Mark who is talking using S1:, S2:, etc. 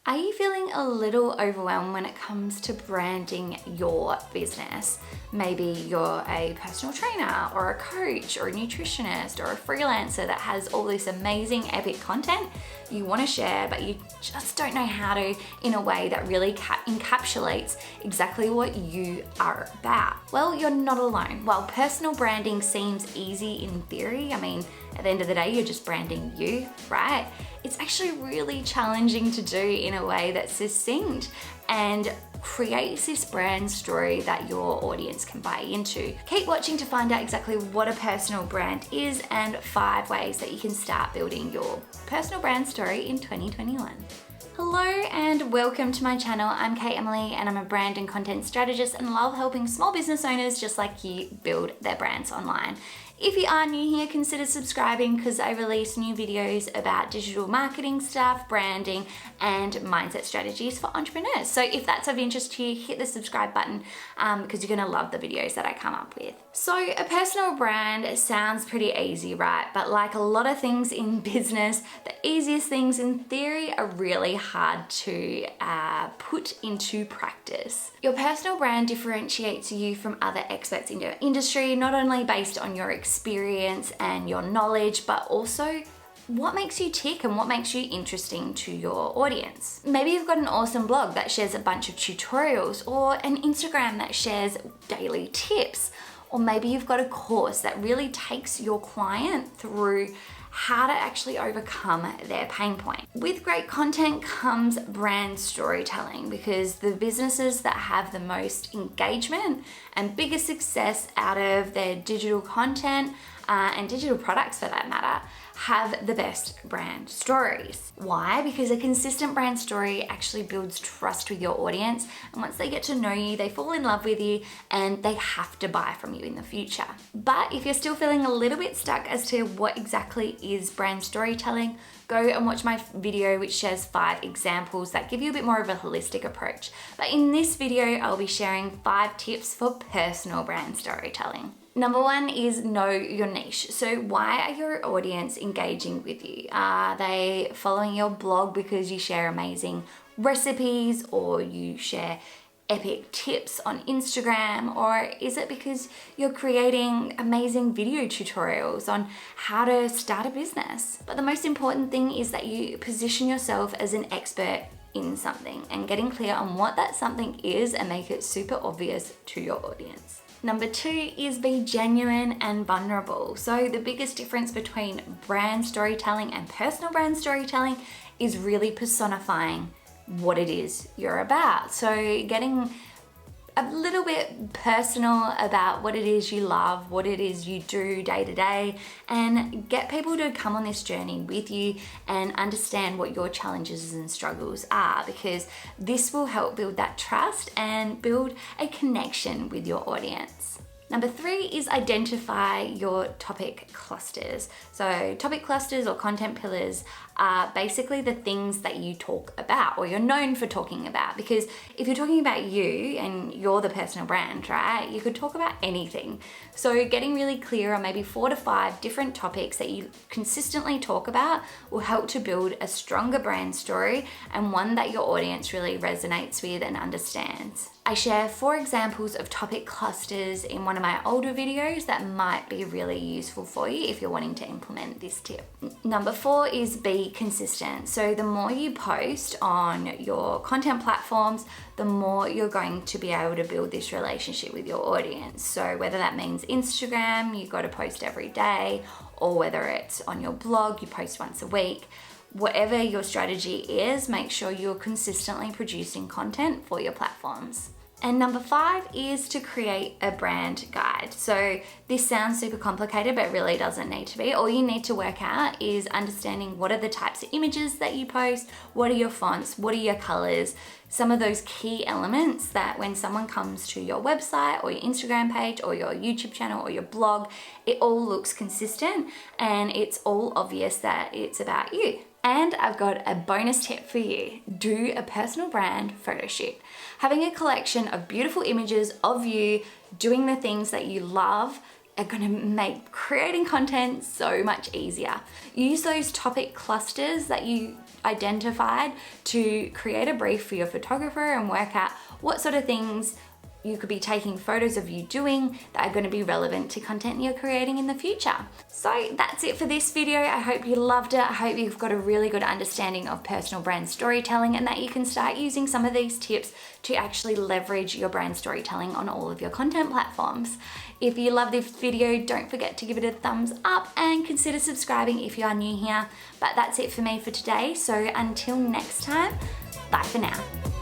S1: Are you feeling a little overwhelmed when it comes to branding your business? Maybe you're a personal trainer or a coach or a nutritionist or a freelancer that has all this amazing epic content you want to share, but you just don't know how to in a way that really encapsulates exactly what you are about. Well, you're not alone. While personal branding seems easy in theory, I mean, at the end of the day, you're just branding you, right? It's actually really challenging to do in a way that's succinct and creates this brand story that your audience can buy into. Keep watching to find out exactly what a personal brand is and 5 ways that you can start building your personal brand story in 2021. Hello and welcome to my channel. I'm Kate Emiley and I'm a brand and content strategist and love helping small business owners just like you build their brands online. If you are new here, consider subscribing because I release new videos about digital marketing stuff, branding, and mindset strategies for entrepreneurs. So if that's of interest to you, hit the subscribe button because you're gonna love the videos that I come up with. So a personal brand sounds pretty easy, right? But like a lot of things in business, the easiest things in theory are really hard to put into practice. Your personal brand differentiates you from other experts in your industry, not only based on your experience and your knowledge, but also what makes you tick and what makes you interesting to your audience. Maybe you've got an awesome blog that shares a bunch of tutorials, or an Instagram that shares daily tips, or maybe you've got a course that really takes your client through how to actually overcome their pain point. With great content comes brand storytelling, because the businesses that have the most engagement and biggest success out of their digital content and digital products for that matter have the best brand stories. Why? Because a consistent brand story actually builds trust with your audience, and once they get to know you, they fall in love with you and they have to buy from you in the future. But if you're still feeling a little bit stuck as to what exactly is brand storytelling, go and watch my video which shares 5 examples that give you a bit more of a holistic approach. But in this video, I'll be sharing 5 tips for personal brand storytelling. Number 1 is know your niche. So why are your audience engaging with you? Are they following your blog because you share amazing recipes, or you share epic tips on Instagram, or is it because you're creating amazing video tutorials on how to start a business? But the most important thing is that you position yourself as an expert in something and getting clear on what that something is and make it super obvious to your audience. Number 2 is be genuine and vulnerable. So the biggest difference between brand storytelling and personal brand storytelling is really personifying what it is you're about. So getting a little bit personal about what it is you love, what it is you do day to day, and get people to come on this journey with you and understand what your challenges and struggles are, because this will help build that trust and build a connection with your audience. Number 3 is identify your topic clusters. So topic clusters or content pillars are basically the things that you talk about or you're known for talking about. Because if you're talking about you and you're the personal brand, right, you could talk about anything. So getting really clear on maybe 4 to 5 different topics that you consistently talk about will help to build a stronger brand story and one that your audience really resonates with and understands. I share 4 examples of topic clusters in one of my older videos that might be really useful for you if you're wanting to implement this tip. Number 4 is be consistent. So the more you post on your content platforms, the more you're going to be able to build this relationship with your audience. So whether that means Instagram, you've got to post every day, or whether it's on your blog, you post once a week. Whatever your strategy is, make sure you're consistently producing content for your platforms. And number 5 is to create a brand guide. So this sounds super complicated, but it really doesn't need to be. All you need to work out is understanding what are the types of images that you post, what are your fonts, what are your colors, some of those key elements that when someone comes to your website or your Instagram page or your YouTube channel or your blog, it all looks consistent and it's all obvious that it's about you. And I've got a bonus tip for you. Do a personal brand photo shoot. Having a collection of beautiful images of you doing the things that you love are gonna make creating content so much easier. Use those topic clusters that you identified to create a brief for your photographer and work out what sort of things you could be taking photos of you doing that are going to be relevant to content you're creating in the future. So that's it for this video. I hope you loved it. I hope you've got a really good understanding of personal brand storytelling and that you can start using some of these tips to actually leverage your brand storytelling on all of your content platforms. If you love this video, don't forget to give it a thumbs up and consider subscribing if you are new here. But that's it for me for today. So until next time, bye for now.